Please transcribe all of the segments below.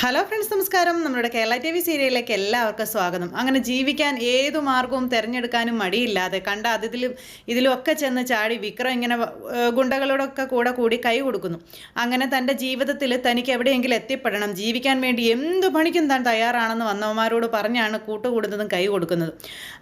Hello friends, നമസ്കാരം. നമ്മുടെ Kerala T V സീരിയലിലേക്ക് എല്ലാവർക്കും സ്വാഗതം. അങ്ങനെ ജീവിക്കാൻ ഏതു മാർഗവും തിരഞ്ഞെടുക്കാനും മടിയില്ലാതെ കണ്ട ഇതിലും ഒക്കെ ചെന്ന് ചാടി വിക്രം ഇങ്ങനെ ഗുണ്ടകളോടൊക്കെ കൂടി കൈ കൊടുക്കുന്നു. അങ്ങനെ തൻ്റെ ജീവിതത്തിൽ തനിക്ക് എവിടെയെങ്കിലും എത്തിപ്പെടണം, ജീവിക്കാൻ വേണ്ടി എന്തു പണിക്കും താൻ തയ്യാറാണെന്ന് വന്നവന്മാരോട് പറഞ്ഞാണ് കൂട്ടുകൂടുന്നതും കൈ കൊടുക്കുന്നതും.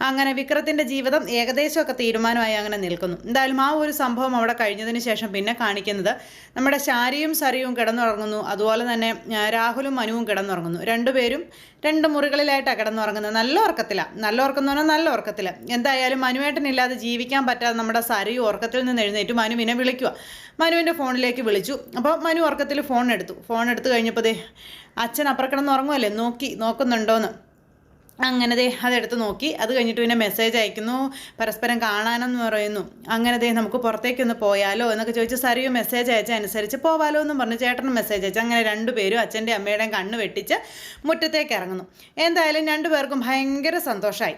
അങ്ങനെ വിക്രത്തിൻ്റെ ജീവിതം ഏകദേശമൊക്കെ തീരുമാനമായി അങ്ങനെ നിൽക്കുന്നു. എന്തായാലും ആ ഒരു സംഭവം അവിടെ കഴിഞ്ഞതിന് ശേഷം പിന്നെ കാണിക്കുന്നത് നമ്മുടെ ശാരിയും സരിയും കിടന്നുറങ്ങുന്നു. അതുപോലെ തന്നെ രാഹുലും മനുവും കിടന്നുറങ്ങുന്നു. രണ്ടുപേരും രണ്ട് മുറികളിലായിട്ടാണ് കിടന്നുറങ്ങുന്നത്. നല്ല ഉറക്കത്തിലാണ്. നല്ല ഉറക്കം എന്ന് പറഞ്ഞാൽ നല്ല ഉറക്കത്തില്ല. എന്തായാലും മനുവേട്ടനില്ലാതെ ജീവിക്കാൻ പറ്റാതെ നമ്മുടെ സരിയും ഉറക്കത്തിൽ നിന്ന് എഴുന്നേറ്റ് മനുവിനെ വിളിക്കുക. മനുവിൻ്റെ ഫോണിലേക്ക് വിളിച്ചു. അപ്പോൾ മനു ഉറക്കത്തിൽ ഫോൺ എടുത്തു കഴിഞ്ഞപ്പോൾ അച്ഛൻ അപ്പുറം കിടന്നുറങ്ങുമല്ലേ, നോക്കുന്നുണ്ടോയെന്ന്. അങ്ങനെ അതെടുത്ത് നോക്കി. അത് കഴിഞ്ഞിട്ട് പിന്നെ മെസ്സേജ് അയക്കുന്നു, പരസ്പരം കാണാനെന്ന് പറയുന്നു. അങ്ങനെ നമുക്ക് പുറത്തേക്കൊന്ന് പോയാലോ എന്നൊക്കെ ചോദിച്ച് സരിയും മെസ്സേജ് അയച്ച അനുസരിച്ച് പോവാലോ എന്നും പറഞ്ഞു ചേട്ടനും മെസ്സേജ് അയച്ചു. അങ്ങനെ രണ്ടുപേരും അച്ഛൻ്റെ അമ്മയുടെയും കണ്ണ് വെട്ടിച്ച് മുറ്റത്തേക്ക് ഇറങ്ങുന്നു. എന്തായാലും രണ്ടുപേർക്കും ഭയങ്കര സന്തോഷമായി.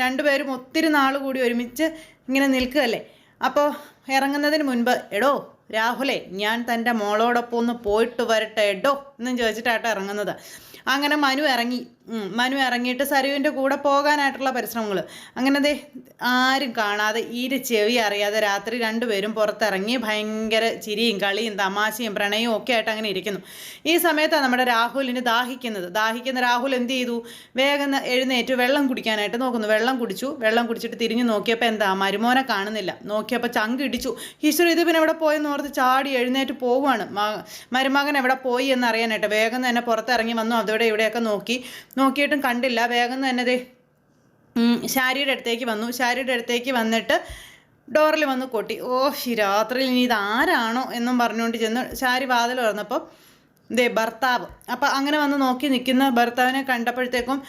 രണ്ടുപേരും ഒത്തിരി നാൾ കൂടി ഒരുമിച്ച് ഇങ്ങനെ നിൽക്കുകയല്ലേ. അപ്പോൾ ഇറങ്ങുന്നതിന് മുൻപ്, എടോ രാഹുലേ, ഞാൻ തൻ്റെ മോളോടൊപ്പം ഒന്ന് പോയിട്ട് വരട്ടെ എടോ എന്നും ചോദിച്ചിട്ടാട്ടോ ഇറങ്ങുന്നത്. അങ്ങനെ മനു ഇറങ്ങിയിട്ട് സരുവിൻ്റെ കൂടെ പോകാനായിട്ടുള്ള പരിശ്രമങ്ങൾ. അങ്ങനെ ആരും കാണാതെ ചെവി അറിയാതെ രാത്രി രണ്ടുപേരും പുറത്തിറങ്ങി ഭയങ്കര ചിരിയും കളിയും തമാശയും പ്രണയവും ഒക്കെ ആയിട്ട് അങ്ങനെ ഇരിക്കുന്നു. ഈ സമയത്താണ് നമ്മുടെ രാഹുലിന് ദാഹിക്കുന്ന രാഹുൽ എന്ത് ചെയ്തു, വേഗം എഴുന്നേറ്റ് വെള്ളം കുടിക്കാനായിട്ട് നോക്കുന്നു. വെള്ളം കുടിച്ചിട്ട് തിരിഞ്ഞു നോക്കിയപ്പോൾ മരുമോനെ കാണുന്നില്ല. നോക്കിയപ്പോൾ ചങ്ക് ഇടിച്ചു. ഈശ്വര, ഇത് പിന്നെ എവിടെ പോയെന്ന് ഓർത്ത് ചാടി എഴുന്നേറ്റ് പോവുകയാണ്. മരുമകൻ എവിടെ പോയി എന്നറിയാനായിട്ട് വേഗം തന്നെ പുറത്തിറങ്ങി വന്നു. അതോടെ ഇവിടെയൊക്കെ നോക്കിയിട്ടും കണ്ടില്ല. വേഗം തന്നെ ശാരിയുടെ അടുത്തേക്ക് വന്നിട്ട് ഡോറിൽ വന്ന് കൊട്ടി. രാത്രിയിൽ ഇനി ഇതാരാണോ എന്നും പറഞ്ഞുകൊണ്ട് ചെന്ന് ശാരി വാതിൽ തുറന്നപ്പോൾ ഭർത്താവ്. അപ്പം അങ്ങനെ വന്ന് നോക്കി നിൽക്കുന്ന ഭർത്താവിനെ കണ്ടപ്പോഴത്തേക്കും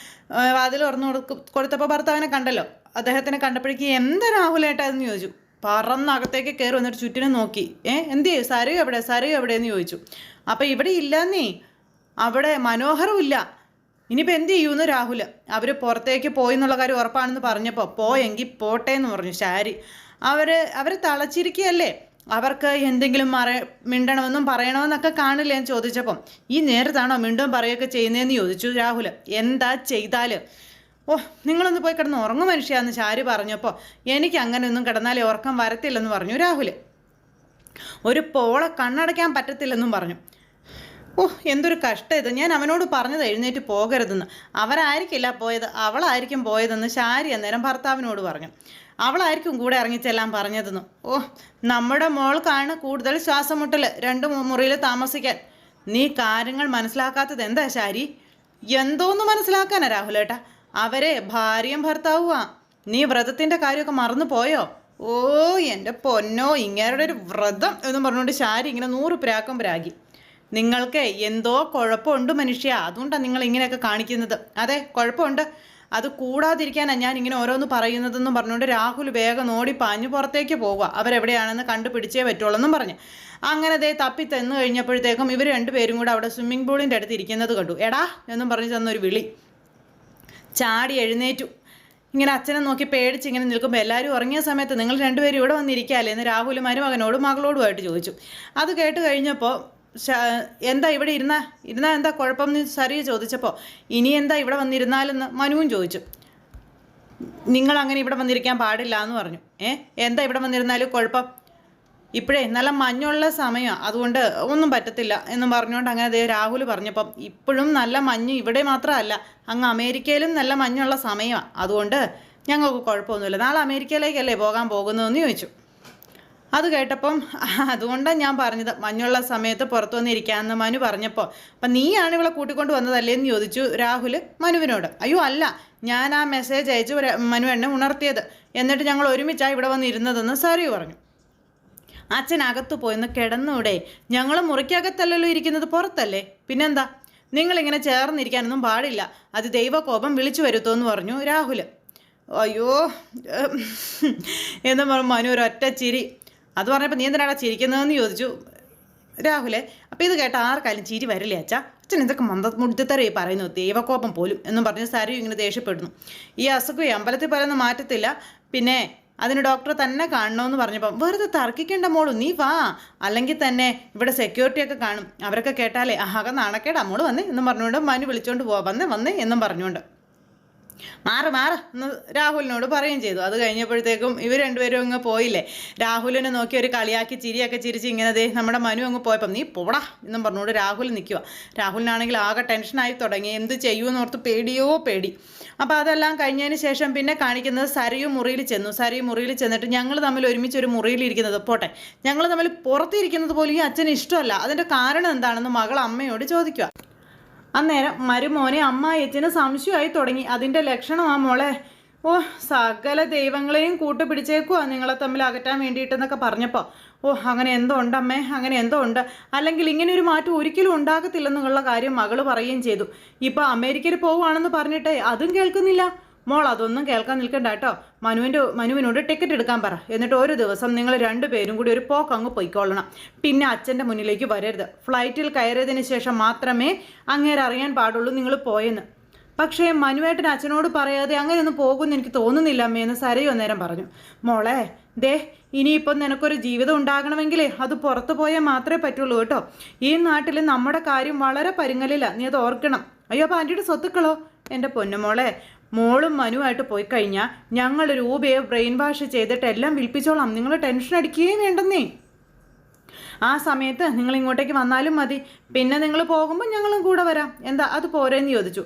വാതിൽ തുറന്നു കൊടുത്തപ്പോൾ ഭർത്താവിനെ കണ്ടല്ലോ. അദ്ദേഹത്തിനെ കണ്ടപ്പോഴേക്കും എന്താ രാഹുലേട്ടാന്ന് ചോദിച്ചു. പറന്നകത്തേക്ക് കയറി വന്നിട്ട് ചുറ്റിനും നോക്കി. എന്ത് ചെയ്യും, സരു എവിടെയെന്ന് ചോദിച്ചു. അപ്പം ഇവിടെ ഇല്ലെന്നേ, അവിടെ മനോഹറും ഇല്ല. ഇനിയിപ്പോൾ എന്ത് ചെയ്യുമെന്ന് രാഹുൽ. അവർ പുറത്തേക്ക് പോയി എന്നുള്ള കാര്യം ഉറപ്പാണെന്ന് പറഞ്ഞപ്പോൾ പോയെങ്കിൽ പോട്ടെ എന്ന് പറഞ്ഞു ശാരി. അവർ തളച്ചിരിക്കുകയല്ലേ, അവർക്ക് എന്തെങ്കിലും മിണ്ടണമെന്നും പറയണമെന്നൊക്കെ കാണില്ല എന്ന് ചോദിച്ചപ്പം ഈ നേരത്താണോ മിണ്ടും പറയുകയൊക്കെ ചെയ്യുന്നതെന്ന് ചോദിച്ചു രാഹുൽ. എന്താ ചെയ്താൽ? നിങ്ങളൊന്ന് പോയി കിടന്ന് ഉറങ്ങും മനുഷ്യാന്ന് ശാരി പറഞ്ഞപ്പോൾ എനിക്ക് അങ്ങനെയൊന്നും കിടന്നാലേ ഉറക്കം വരത്തില്ലെന്ന് പറഞ്ഞു രാഹുൽ. ഒരു പോളെ കണ്ണടയ്ക്കാൻ പറ്റത്തില്ലെന്നും പറഞ്ഞു. എന്തൊരു കഷ്ടം ഇത്. ഞാൻ അവനോട് പറഞ്ഞത് എഴുന്നേറ്റ് പോകരുതെന്ന്. അവരായിരിക്കില്ല പോയത്, അവളായിരിക്കും പോയതെന്ന് ശാരി അന്നേരം ഭർത്താവിനോട് പറഞ്ഞു. അവളായിരിക്കും കൂടെ ഇറങ്ങിച്ചെല്ലാം പറഞ്ഞതെന്ന്. നമ്മുടെ മോൾക്കാണ് കൂടുതൽ ശ്വാസം മുട്ടൽ, 2 മുറിയിൽ താമസിക്കാൻ. നീ കാര്യങ്ങൾ മനസ്സിലാക്കാത്തത് എന്താ ശാരി? എന്തോന്ന് മനസ്സിലാക്കാനാ രാഹുലേട്ടാ? അവരെ ഭാര്യയും ഭർത്താവുമാ. നീ വ്രതത്തിൻ്റെ കാര്യമൊക്കെ മറന്നു പോയോ? എൻ്റെ പൊന്നോ, ഇങ്ങേരുടെ ഒരു വ്രതം എന്നും പറഞ്ഞുകൊണ്ട് ശാരി ഇങ്ങനെ 100 പ്രാക്കും പ്രാഗി. നിങ്ങൾക്ക് എന്തോ കുഴപ്പമുണ്ട് മനുഷ്യ, അതുകൊണ്ടാണ് നിങ്ങൾ ഇങ്ങനെയൊക്കെ കാണിക്കുന്നത്. അതെ, കുഴപ്പമുണ്ട്. അത് കൂടാതിരിക്കാനാണ് ഞാൻ ഇങ്ങനെ ഓരോന്ന് പറയുന്നതെന്നും പറഞ്ഞുകൊണ്ട് രാഹുൽ വേഗം ഓടി പാഞ്ഞു പുറത്തേക്ക് പോവുക. അവരെവിടെയാണെന്ന് കണ്ടുപിടിച്ചേ പറ്റുള്ളൂ എന്നും പറഞ്ഞു. അങ്ങനെ തപ്പി തന്നു കഴിഞ്ഞപ്പോഴത്തേക്കും ഇവർ രണ്ടുപേരും കൂടെ അവിടെ സ്വിമ്മിംഗ് പൂളിൻ്റെ അടുത്ത് ഇരിക്കുന്നത് കണ്ടു. എടാ എന്നും പറഞ്ഞ് തന്നൊരു വിളി. ചാടി എഴുന്നേറ്റു. ഇങ്ങനെ അച്ഛനെ നോക്കി പേടിച്ച് ഇങ്ങനെ നിൽക്കുമ്പോൾ എല്ലാവരും ഉറങ്ങിയ സമയത്ത് നിങ്ങൾ രണ്ടുപേരും ഇവിടെ വന്നിരിക്കാല്ലേ എന്ന് രാഹുൽ മരുമകനോടും മകളോടുമായിട്ട് ചോദിച്ചു. അത് കേട്ട് കഴിഞ്ഞപ്പോൾ എന്താ ഇവിടെ ഇരുന്നാ എന്താ കുഴപ്പം എന്ന് സരി ചോദിച്ചപ്പോൾ ഇനി എന്താ ഇവിടെ വന്നിരുന്നാലെന്ന് മനുവും ചോദിച്ചു. നിങ്ങൾ അങ്ങനെ ഇവിടെ വന്നിരിക്കാൻ പാടില്ല എന്ന് പറഞ്ഞു. എന്താ ഇവിടെ വന്നിരുന്നാലും കുഴപ്പം? ഇപ്പോഴേ നല്ല മഞ്ഞുള്ള സമയമാണ്, അതുകൊണ്ട് ഒന്നും പറ്റത്തില്ല എന്നും പറഞ്ഞുകൊണ്ട് അങ്ങനെ രാഹുൽ പറഞ്ഞപ്പം ഇപ്പോഴും നല്ല മഞ്ഞ് ഇവിടെ മാത്രമല്ല, അങ്ങ് അമേരിക്കയിലും നല്ല മഞ്ഞുള്ള സമയമാണ്. അതുകൊണ്ട് ഞങ്ങൾക്ക് കുഴപ്പമൊന്നുമില്ല. നാളെ അമേരിക്കയിലേക്കല്ലേ പോകാൻ പോകുന്നതെന്ന് ചോദിച്ചു. അത് കേട്ടപ്പം അതുകൊണ്ടാണ് ഞാൻ പറഞ്ഞത് മഞ്ഞുള്ള സമയത്ത് പുറത്തു വന്നിരിക്കാമെന്ന് മനു പറഞ്ഞപ്പോൾ അപ്പം നീയാണ് ഇവളെ കൂട്ടിക്കൊണ്ട് വന്നതല്ലേ എന്ന് ചോദിച്ചു രാഹുൽ മനുവിനോട്. അയ്യോ അല്ല, ഞാൻ ആ മെസ്സേജ് അയച്ചു മനു എന്നെ ഉണർത്തിയത്, എന്നിട്ട് ഞങ്ങൾ ഒരുമിച്ചാണ് ഇവിടെ വന്നിരുന്നതെന്ന് സരി പറഞ്ഞു. അച്ഛനകത്ത് പോയെന്ന് കിടന്നൂടെ? ഞങ്ങൾ മുറിക്കകത്തല്ലല്ലോ ഇരിക്കുന്നത്, പുറത്തല്ലേ. പിന്നെന്താ? നിങ്ങളിങ്ങനെ ചേർന്നിരിക്കാനൊന്നും പാടില്ല, അത് ദൈവകോപം വിളിച്ചു വരുത്തുമെന്ന് പറഞ്ഞു രാഹുൽ. അയ്യോ എന്ന് പറഞ്ഞു മനു ഒരൊറ്റ ചിരി. അത് പറഞ്ഞപ്പോൾ നീ എന്തിനാണ് ചിരിക്കുന്നതെന്ന് ചോദിച്ചു രാഹുലെ. അപ്പോൾ ഇത് കേട്ട ആർക്കാലും ചിരി വരില്ലേ അച്ഛാ? അച്ഛൻ എന്തൊക്കെ മുടുത്തറി പറയുന്നു, ദൈവകോപം പോലും എന്നും പറഞ്ഞ് സരു ഇങ്ങനെ ദേഷ്യപ്പെടുന്നു. ഈ അസുഖം അമ്പലത്തിൽ പറയുന്ന മാറ്റത്തില്ല, പിന്നെ അതിന് ഡോക്ടറെ തന്നെ കാണണമെന്ന് പറഞ്ഞപ്പോൾ വെറുതെ തർക്കിക്കേണ്ട മോളു, നീ വാ, അല്ലെങ്കിൽ തന്നെ ഇവിടെ സെക്യൂരിറ്റി ഒക്കെ കാണും, അവരൊക്കെ കേട്ടാലേ ആകെ നാണക്കേടാ, മോള് വന്നേ എന്നും പറഞ്ഞുകൊണ്ട് മനു വിളിച്ചോണ്ട് പോവാ, വന്നേ വന്നേ എന്നും പറഞ്ഞുകൊണ്ട്. മാറ് എന്ന് രാഹുലിനോട് പറയുകയും ചെയ്തു. അത് കഴിഞ്ഞപ്പോഴത്തേക്കും ഇവർ രണ്ടുപേരും അങ്ങ് പോയില്ലേ. രാഹുലിനെ നോക്കി ഒരു കളിയാക്കി ചിരിയൊക്കെ ചിരിച്ച് ഇങ്ങനെ ദേ നമ്മുടെ മനു അങ്ങ് പോയപ്പം നീ പോടാ എന്നും പറഞ്ഞുകൊണ്ട് രാഹുൽ നിൽക്കുക. രാഹുലിനാണെങ്കിൽ ആകെ ടെൻഷനായി തുടങ്ങി, എന്ത് ചെയ്യുമെന്ന് ഓർത്ത് പേടി. അപ്പോൾ അതെല്ലാം കഴിഞ്ഞതിന് ശേഷം പിന്നെ കാണിക്കുന്നത് സരയു മുറിയിൽ ചെന്നു. സരയു മുറിയിൽ ചെന്നിട്ട് ഞങ്ങൾ തമ്മിൽ ഒരുമിച്ച് ഒരു മുറിയിലിരിക്കുന്നത് പോട്ടെ, ഞങ്ങൾ തമ്മിൽ പുറത്തിരിക്കുന്നത് പോലും ഈ അച്ഛന് ഇഷ്ടമല്ല, അതിൻ്റെ കാരണം എന്താണെന്ന് മകൾ അമ്മയോട് ചോദിക്കുക. അന്നേരം മരുമോനെ അമ്മായച്ചന് സംശയമായി തുടങ്ങി. അതിൻ്റെ ലക്ഷണമാ മോളെ. ഓ, സകല ദൈവങ്ങളെയും കൂട്ടുപിടിച്ചേക്കുവാ നിങ്ങളെ തമ്മിൽ അകറ്റാൻ വേണ്ടിയിട്ടെന്നൊക്കെ പറഞ്ഞപ്പോൾ അങ്ങനെ എന്തോ ഉണ്ടമ്മേ, അങ്ങനെ എന്തോ ഉണ്ട്, അല്ലെങ്കിൽ ഇങ്ങനെ ഒരു മാറ്റം ഒരിക്കലും ഉണ്ടാകത്തില്ലെന്നുള്ള കാര്യം മകൾ പറയുകയും ചെയ്തു. ഇപ്പോൾ അമേരിക്കയിൽ പോവുകയാണെന്ന് പറഞ്ഞിട്ടേ അതും കേൾക്കുന്നില്ല. മോൾ അതൊന്നും കേൾക്കാൻ നിൽക്കണ്ട കേട്ടോ, മനുവിനോട് ടിക്കറ്റ് എടുക്കാൻ പറ, എന്നിട്ട് ഒരു ദിവസം നിങ്ങൾ രണ്ടുപേരും കൂടി ഒരു പോക്ക് അങ്ങ് പൊയ്ക്കൊള്ളണം. പിന്നെ അച്ഛൻ്റെ മുന്നിലേക്ക് വരരുത്. ഫ്ലൈറ്റിൽ കയറിയതിന് ശേഷം മാത്രമേ അങ്ങേരെ അറിയാൻ പാടുള്ളൂ നിങ്ങൾ പോയെന്ന്. പക്ഷേ മനുവേട്ടൻ അച്ഛനോട് പറയാതെ അങ്ങനെയൊന്നും പോകുമെന്ന് എനിക്ക് തോന്നുന്നില്ല അമ്മയെന്ന് സരയു അന്നേരം പറഞ്ഞു. മോളെ ദേ, ഇനിയിപ്പം നിനക്കൊരു ജീവിതം ഉണ്ടാകണമെങ്കിലേ അത് പുറത്തു പോയാൽ മാത്രമേ പറ്റുള്ളൂ കേട്ടോ. ഈ നാട്ടിൽ നമ്മുടെ കാര്യം വളരെ പരുങ്ങലില്ല, നീ അത് ഓർക്കണം. അയ്യോ, അപ്പോൾ ആൻറ്റിയുടെ സ്വത്തുക്കളോ? എൻ്റെ പൊന്നുമോളെ, മോളും മനുവായിട്ട് പോയി കഴിഞ്ഞാൽ ഞങ്ങൾ രൂപയെ ബ്രെയിൻ വാഷ് ചെയ്തിട്ട് എല്ലാം വിൽപ്പിച്ചോളാം, നിങ്ങൾ ടെൻഷൻ അടിക്കുകയും വേണ്ടെന്നേ. ആ സമയത്ത് നിങ്ങൾ ഇങ്ങോട്ടേക്ക് വന്നാലും മതി, പിന്നെ നിങ്ങൾ പോകുമ്പോൾ ഞങ്ങളും കൂടെ വരാം, എന്താ അത് പോരെന്ന് ചോദിച്ചു.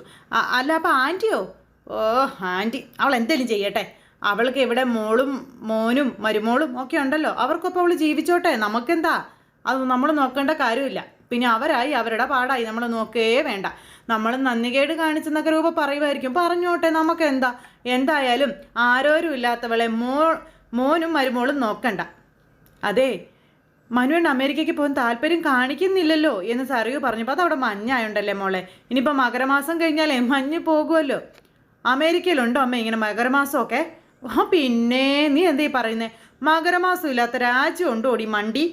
അല്ല അപ്പോൾ ആൻറ്റിയോ? ഓ ആൻറ്റി അവൾ എന്തെങ്കിലും ചെയ്യട്ടെ, അവൾക്ക് ഇവിടെ മോളും മോനും മരുമോളും ഒക്കെ ഉണ്ടല്ലോ, അവർക്കൊപ്പം അവൾ ജീവിച്ചോട്ടെ, നമുക്കെന്താ, അത് നമ്മൾ നോക്കേണ്ട കാര്യമില്ല. പിന്നെ അവരായി അവരുടെ പാടായി, നമ്മൾ നോക്കേ വേണ്ട. നമ്മൾ നന്ദികേട് കാണിച്ചെന്നൊക്കെ രൂപ പറയുമായിരിക്കും, പറഞ്ഞോട്ടെ, നമുക്ക് എന്താ. എന്തായാലും ആരോരും ഇല്ലാത്തവളെ മോനും മരുമോളും നോക്കണ്ട. അതെ, മനുവിന് അമേരിക്കയ്ക്ക് പോകാൻ താല്പര്യം കാണിക്കുന്നില്ലല്ലോ എന്ന് സരയു പറഞ്ഞപ്പോൾ അതവിടെ മഞ്ഞായുണ്ടല്ലേ മോളെ, ഇനിയിപ്പോൾ മകരമാസം കഴിഞ്ഞാലേ മഞ്ഞ് പോകുമല്ലോ. അമേരിക്കയിലുണ്ടോ അമ്മ ഇങ്ങനെ മകരമാസമൊക്കെ? പിന്നെ നീ എന്തീ പറയുന്നേ, മകരമാസം ഇല്ലാത്ത രാജ്യം ഉണ്ടോ ഓടി മണ്ടി?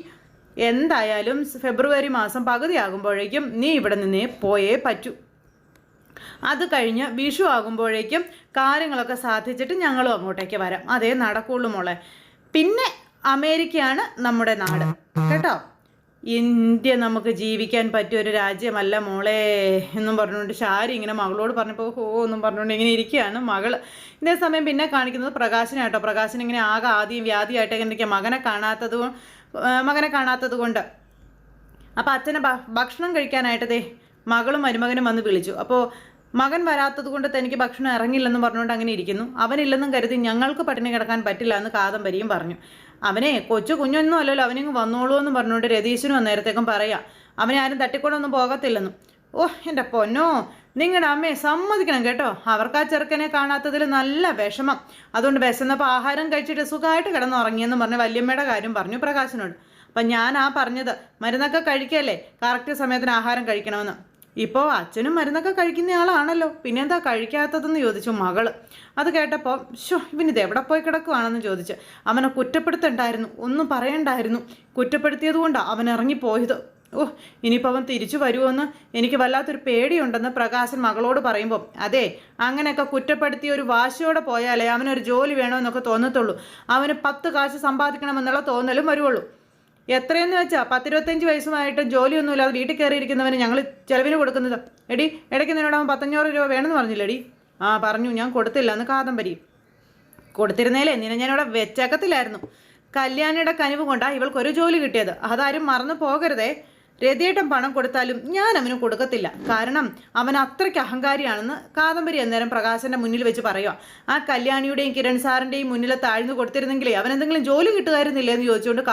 എന്തായാലും ഫെബ്രുവരി മാസം പകുതിയാകുമ്പോഴേക്കും നീ ഇവിടെ നിന്നേ പോയേ പറ്റൂ. അത് കഴിഞ്ഞ് വിഷു ആകുമ്പോഴേക്കും കാര്യങ്ങളൊക്കെ സാധിച്ചിട്ട് ഞങ്ങളും അങ്ങോട്ടേക്ക് വരാം, അതേ നടക്കുള്ളൂ മോളെ. പിന്നെ അമേരിക്കയാണ് നമ്മുടെ നാട് കേട്ടോ. ഇന്ത്യ നമുക്ക് ജീവിക്കാൻ പറ്റിയൊരു രാജ്യമല്ല മോളെ എന്നും പറഞ്ഞുകൊണ്ട് ഷാരി ഇങ്ങനെ മകളോട് പറഞ്ഞപ്പോൾ എന്നും പറഞ്ഞുകൊണ്ട് ഇങ്ങനെ ഇരിക്കുകയാണ് മകൾ. ഇതേ സമയം പിന്നെ കാണിക്കുന്നത് പ്രകാശനായിട്ടോ. പ്രകാശൻ ഇങ്ങനെ ആകെ ആദ്യം വ്യാധിയായിട്ടൊക്കെ ഇരിക്കുക, മകനെ കാണാത്തത് കൊണ്ട്. അപ്പോൾ അച്ഛനെ ഭക്ഷണം കഴിക്കാനായിട്ട് ദേ മകളും മരുമകനും വന്ന് വിളിച്ചു. അപ്പോൾ മകൻ വരാത്തത് കൊണ്ട് തനിക്ക് ഭക്ഷണം ഇറങ്ങില്ലെന്നും പറഞ്ഞുകൊണ്ട് അങ്ങനെ ഇരിക്കുന്നു. അവനില്ലെന്നും കരുതി ഞങ്ങൾക്ക് പട്ടിണി കിടക്കാൻ പറ്റില്ല എന്ന് കാദംബരിയും പറഞ്ഞു. അവനെ കുഞ്ഞൊന്നും അല്ലല്ലോ, അവനിങ്ങ് വന്നോളൂ എന്ന് പറഞ്ഞുകൊണ്ട് രതീശനും അന്നേരത്തേക്കും പറയാം. അവനെ ആരും തട്ടിക്കൊണ്ടൊന്നും പോകത്തില്ലെന്നും. എൻ്റെ പൊന്നോ, നിങ്ങളുടെ അമ്മയെ സമ്മതിക്കണം കേട്ടോ, അവർക്ക് ആ ചെറുക്കനെ കാണാത്തതിൽ നല്ല വിഷമം. അതുകൊണ്ട് വിശന്നപ്പോൾ ആഹാരം കഴിച്ചിട്ട് സുഖമായിട്ട് കിടന്നുറങ്ങിയെന്ന് പറഞ്ഞ് വല്യമ്മയുടെ കാര്യം പറഞ്ഞു പ്രകാശനോട്. അപ്പം ഞാൻ പറഞ്ഞത് മരുന്നൊക്കെ കഴിക്കല്ലേ, കറക്റ്റ് സമയത്തിന് ആഹാരം കഴിക്കണമെന്ന്. ഇപ്പോൾ അച്ഛനും മരുന്നൊക്കെ കഴിക്കുന്ന ആളാണല്ലോ, പിന്നെന്താ കഴിക്കാത്തതെന്ന് ചോദിച്ചു മകള്. അത് കേട്ടപ്പോൾ ഇവനിത് എവിടെ പോയി കിടക്കുവാണെന്ന് ചോദിച്ചു. അവനെ കുറ്റപ്പെടുത്തണ്ടായിരുന്നു, ഒന്നും പറയണ്ടായിരുന്നു, കുറ്റപ്പെടുത്തിയത് കൊണ്ടാണ് അവൻ ഇറങ്ങിപ്പോയത്. ഇനിയിപ്പോൾ അവൻ തിരിച്ചു വരുമോയെന്ന് എനിക്ക് വല്ലാത്തൊരു പേടിയുണ്ടെന്ന് പ്രകാശൻ മകളോട് പറയുമ്പോൾ, അതെ, അങ്ങനെയൊക്കെ കുറ്റപ്പെടുത്തി ഒരു വാശിയോടെ പോയാലേ അവനൊരു ജോലി വേണമെന്നൊക്കെ തോന്നത്തുള്ളൂ, അവന് 10 കാശ് സമ്പാദിക്കണമെന്നുള്ള തോന്നലും വരുവുള്ളൂ. എത്രയെന്ന് വെച്ചാൽ 10-25 വയസ്സുമായിട്ട് ജോലിയൊന്നുമില്ലാതെ വീട്ടിൽ കയറിയിരിക്കുന്നവന് ഞങ്ങൾ ചിലവിന് കൊടുക്കുന്നത്. എടി, ഇടയ്ക്ക് നിന്നോട് അവൻ 500 രൂപ വേണമെന്ന് പറഞ്ഞില്ലേടി? പറഞ്ഞു, ഞാൻ കൊടുത്തില്ല എന്ന് കാദംബരി. കൊടുത്തിരുന്നേലേ നിന്നെ ഞാനിവിടെ വെച്ചേക്കത്തില്ലായിരുന്നു. കല്യാണിയുടെ കനിവ് കൊണ്ടാണ് ഇവൾക്കൊരു ജോലി കിട്ടിയത്, അതാരും മറന്നു പോകരുതേ. രതിയേട്ടൻ പണം കൊടുത്താലും ഞാൻ അവന് കൊടുക്കത്തില്ല, കാരണം അവൻ അത്രയ്ക്ക് അഹങ്കാരിയാണെന്ന് കാദംബരി അന്നേരം പ്രകാശൻ്റെ മുന്നിൽ വെച്ച് പറയുക. ആ കല്യാണിയുടെയും കിരൺ സാറിൻ്റെയും മുന്നിൽ താഴ്ന്നു കൊടുത്തിരുന്നെങ്കിലേ അവൻ എന്തെങ്കിലും ജോലി കിട്ടുമായിരുന്നില്ലേ എന്ന് ചോദിച്ചുകൊണ്ട്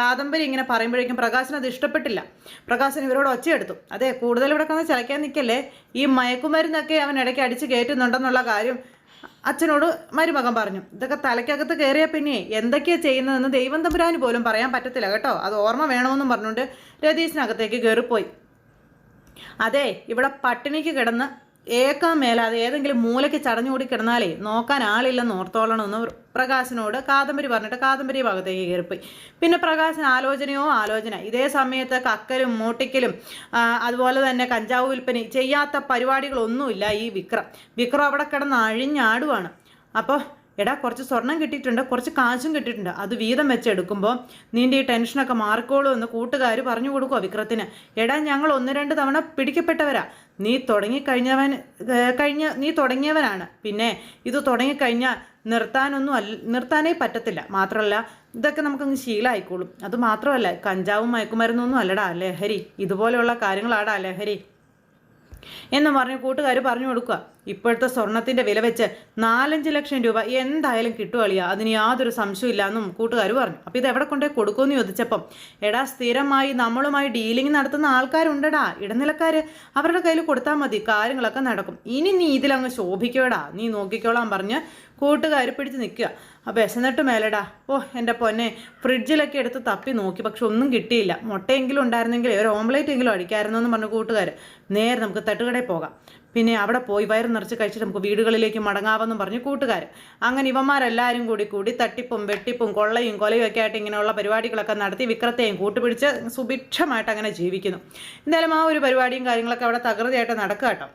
കാദംബരി ഇങ്ങനെ പറയുമ്പോഴേക്കും പ്രകാശന് അത് ഇഷ്ടപ്പെട്ടില്ല. പ്രകാശൻ ഇവരോട് ഒച്ചയെടുത്തു. അതെ, കൂടുതൽ ഇവിടെ കന്ന് ചിലക്കാൻ നിൽക്കല്ലേ, ഈ മയക്കുമരുന്നൊക്കെ അവൻ ഇടയ്ക്ക് അടിച്ച് കയറ്റുന്നുണ്ടെന്നുള്ള കാര്യം അച്ഛനോട് മരുമകൻ പറഞ്ഞു. ഇതൊക്കെ തലയ്ക്കകത്ത് കയറിയ പിന്നെ എന്തൊക്കെയാണ് ചെയ്യുന്നതെന്ന് ദൈവം തമ്പുരാന് പോലും പറയാൻ പറ്റത്തില്ല കേട്ടോ, അത് ഓർമ്മ വേണമെന്നും പറഞ്ഞുകൊണ്ട് രതീശിനകത്തേക്ക് കയറിപ്പോയി. അതെ, ഇവിടെ പട്ടിണിക്ക് കിടന്ന് ഏക്കാൻ മേലാതെ ഏതെങ്കിലും മൂലയ്ക്ക് ചടഞ്ഞുകൂടി കിടന്നാലേ നോക്കാൻ ആളില്ലെന്ന് ഓർത്തോളണമെന്ന് പ്രകാശനോട് കാദംബരി പറഞ്ഞിട്ട് കാദംബരി ഭാഗത്തേക്ക് കയറിപ്പോയി. പിന്നെ പ്രകാശൻ ആലോചന. ഇതേ സമയത്ത് കക്കലും മൂട്ടിക്കലും അതുപോലെ തന്നെ കഞ്ചാവ് വിൽപ്പന ചെയ്യാത്ത പരിപാടികളൊന്നുമില്ല ഈ വിക്രം അവിടെ കിടന്ന് അഴിഞ്ഞാടുവാണ്. അപ്പോൾ എടാ കുറച്ച് സ്വർണം കിട്ടിയിട്ടുണ്ട്, കുറച്ച് കാശും കിട്ടിയിട്ടുണ്ട്, അത് വീതം വെച്ചെടുക്കുമ്പോൾ നിൻ്റെ ഈ ടെൻഷനൊക്കെ മാറിക്കോളൂ എന്ന് കൂട്ടുകാർ പറഞ്ഞു കൊടുക്കുമോ വിക്രത്തിന്. എടാ ഞങ്ങൾ 1-2 തവണ പിടിക്കപ്പെട്ടവരാ, നീ തുടങ്ങിയവനാണ്, പിന്നെ ഇത് തുടങ്ങിക്കഴിഞ്ഞാൽ നിർത്താനേ പറ്റത്തില്ല. മാത്രമല്ല ഇതൊക്കെ നമുക്കങ്ങ് ശീലമായിക്കോളും. അത് മാത്രമല്ല കഞ്ചാവും മയക്കുമരുന്നൊന്നും അല്ലടാ ലഹരി, ഇതുപോലെയുള്ള കാര്യങ്ങളാടാ ലഹരി എന്ന് പറഞ്ഞ് കൂട്ടുകാർ പറഞ്ഞു കൊടുക്കുക. ഇപ്പോഴത്തെ സ്വർണത്തിൻ്റെ വില വെച്ച് 4-5 ലക്ഷം രൂപ എന്തായാലും കിട്ടുകളിയാ, അതിന് യാതൊരു സംശയമില്ല എന്നും കൂട്ടുകാർ പറഞ്ഞു. അപ്പോൾ ഇത് എവിടെ കൊണ്ടേ കൊടുക്കുമെന്ന് ചോദിച്ചപ്പം, എടാ സ്ഥിരമായി നമ്മളുമായി ഡീലിംഗ് നടത്തുന്ന ആൾക്കാരുണ്ടടാ, ഇടനിലക്കാർ, അവരുടെ കയ്യിൽ കൊടുത്താൽ മതി, കാര്യങ്ങളൊക്കെ നടക്കും. ഇനി നീ ഇതിലങ്ങ് ശോഭിക്കോടാ, നീ നോക്കിക്കോളാൻ പറഞ്ഞ് കൂട്ടുകാർ പിടിച്ച് നിൽക്കുക. അപ്പോൾ വിശന്നിട്ട് മേലടാ, ഓ എൻ്റെ പൊന്നെ, ഫ്രിഡ്ജിലൊക്കെ എടുത്ത് തപ്പി നോക്കി, പക്ഷെ ഒന്നും കിട്ടിയില്ല. മുട്ടയെങ്കിലും ഉണ്ടായിരുന്നെങ്കിൽ ഒരു ഓംലേറ്റ് എങ്കിലും അടിക്കായിരുന്നു എന്ന് പറഞ്ഞു കൂട്ടുകാർ. നേരെ നമുക്ക് തട്ടുകടയിൽ പോകാം, പിന്നെ അവിടെ പോയി വയറ് നിറച്ച് കഴിച്ചിട്ട് നമുക്ക് വീടുകളിലേക്ക് മടങ്ങാമെന്നും പറഞ്ഞു കൂട്ടുകാർ. അങ്ങനെ ഇവന്മാരെല്ലാവരും കൂടി തട്ടിപ്പും വെട്ടിപ്പും കൊള്ളയും കൊലയും ഒക്കെ ആയിട്ട് ഇങ്ങനെയുള്ള പരിപാടികളൊക്കെ നടത്തി വിക്രത്തെയും കൂട്ടുപിടിച്ച് സുഭിക്ഷമായിട്ട് അങ്ങനെ ജീവിക്കുന്നു. എന്തായാലും ആ ഒരു പരിപാടിയും കാര്യങ്ങളൊക്കെ അവിടെ തകൃതിയായിട്ട് നടക്കുക കേട്ടോ.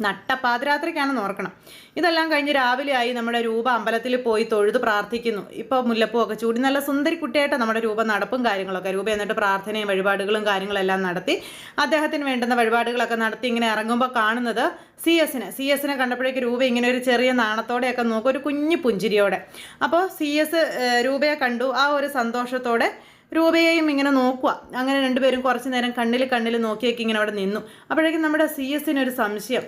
നട്ടപ്പാതിരാത്രിക്കാണെന്ന് ഓർക്കണം. ഇതെല്ലാം കഴിഞ്ഞ് രാവിലെ ആയി നമ്മുടെ രൂപ അമ്പലത്തിൽ പോയി തൊഴുത് പ്രാർത്ഥിക്കുന്നു. ഇപ്പോൾ മുല്ലപ്പൂ ഒക്കെ ചൂടി നല്ല സുന്ദരി കുട്ടിയായിട്ട് നമ്മുടെ രൂപ നടപ്പും കാര്യങ്ങളൊക്കെ. രൂപ എന്നിട്ട് പ്രാർത്ഥനയും വഴിപാടുകളും കാര്യങ്ങളെല്ലാം നടത്തി അദ്ദേഹത്തിന് വേണ്ടുന്ന വഴിപാടുകളൊക്കെ നടത്തി ഇങ്ങനെ ഇറങ്ങുമ്പോൾ കാണുന്നത് സി എസിനെ കണ്ടപ്പോഴേക്ക് രൂപ ഇങ്ങനെ ഒരു ചെറിയ നാണത്തോടെയൊക്കെ നോക്കും, ഒരു കുഞ്ഞു പുഞ്ചിരിയോടെ. അപ്പോൾ സി എസ് രൂപയെ കണ്ടു. ആ ഒരു സന്തോഷത്തോടെ രൂപയെയും ഇങ്ങനെ നോക്കുക. അങ്ങനെ രണ്ടുപേരും കുറച്ച് നേരം കണ്ണിൽ നോക്കിയൊക്കെ ഇങ്ങനെ അവിടെ നിന്നു. അപ്പോഴേക്കും നമ്മുടെ സി എസിനൊരു സംശയം,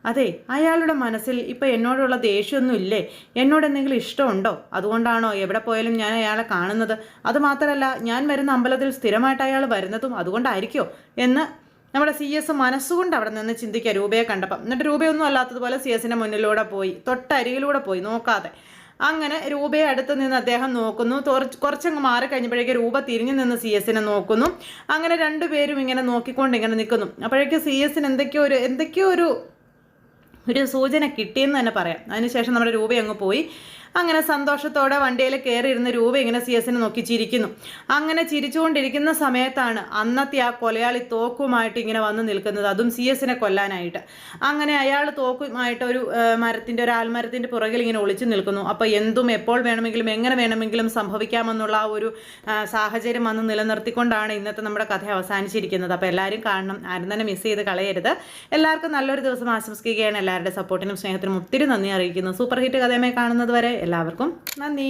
അതെ അയാളുടെ മനസ്സിൽ ഇപ്പം എന്നോടുള്ള ദേഷ്യമൊന്നും ഇല്ലേ, എന്നോട് എന്തെങ്കിലും ഇഷ്ടമുണ്ടോ, അതുകൊണ്ടാണോ എവിടെ പോയാലും ഞാൻ അയാളെ കാണുന്നത്, അതുമാത്രമല്ല ഞാൻ വരുന്ന അമ്പലത്തിൽ സ്ഥിരമായിട്ട് അയാൾ വരുന്നതും അതുകൊണ്ടായിരിക്കോ എന്ന് നമ്മുടെ സി എസ് മനസ്സുകൊണ്ട് അവിടെ നിന്ന് ചിന്തിക്കുക രൂപയെ കണ്ടപ്പം. എന്നിട്ട് രൂപയൊന്നും അല്ലാത്തതുപോലെ സി എസിൻ്റെ മുന്നിലൂടെ പോയി, തൊട്ടരികിലൂടെ പോയി, നോക്കാതെ. അങ്ങനെ രൂപയെ അടുത്ത് നിന്ന് അദ്ദേഹം നോക്കുന്നു. കുറച്ചങ്ങ് മാറി കഴിഞ്ഞപ്പോഴേക്കും രൂപ തിരിഞ്ഞു നിന്ന് സി എസിനെ നോക്കുന്നു. അങ്ങനെ രണ്ടുപേരും ഇങ്ങനെ നോക്കിക്കൊണ്ട് ഇങ്ങനെ നിൽക്കുന്നു. അപ്പോഴേക്കും സി എസിന് എന്തൊക്കെയോ ഒരു സൂചന കിട്ടിയെന്ന് തന്നെ പറയാം. അതിനുശേഷം നമ്മുടെ രൂപ അങ്ങ് പോയി. അങ്ങനെ സന്തോഷത്തോടെ വണ്ടിയിൽ കയറിയിരുന്ന രൂപ ഇങ്ങനെ സി എസിനെ നോക്കി ചിരിക്കുന്നു. അങ്ങനെ ചിരിച്ചുകൊണ്ടിരിക്കുന്ന സമയത്താണ് അന്നത്തെ ആ കൊലയാളി തോക്കുമായിട്ട് ഇങ്ങനെ വന്ന് നിൽക്കുന്നത്, അതും സി എസിനെ കൊല്ലാനായിട്ട്. അങ്ങനെ അയാൾ തോക്കുമായിട്ട് ഒരു ആൽമരത്തിൻ്റെ പുറകിൽ ഇങ്ങനെ ഒളിച്ചു നിൽക്കുന്നു. അപ്പോൾ എന്തും എപ്പോൾ വേണമെങ്കിലും എങ്ങനെ വേണമെങ്കിലും സംഭവിക്കാമെന്നുള്ള ആ ഒരു സാഹചര്യം വന്ന് നിലനിർത്തിക്കൊണ്ടാണ് ഇന്നത്തെ നമ്മുടെ കഥ അവസാനിച്ചിരിക്കുന്നത്. അപ്പോൾ എല്ലാവരും കാണണം, ആരും തന്നെ മിസ് ചെയ്ത് കളയരുത്. എല്ലാവർക്കും നല്ലൊരു ദിവസം ആശംസിക്കുകയാണ്. എല്ലാവരുടെ സപ്പോർട്ടിനും സ്നേഹത്തിനും ഒത്തിരി നന്ദി അറിയിക്കുന്നു. സൂപ്പർ ഹിറ്റ് കഥയുമായി കാണുന്നത് വരെ എല്ലാവർക്കും നന്ദി.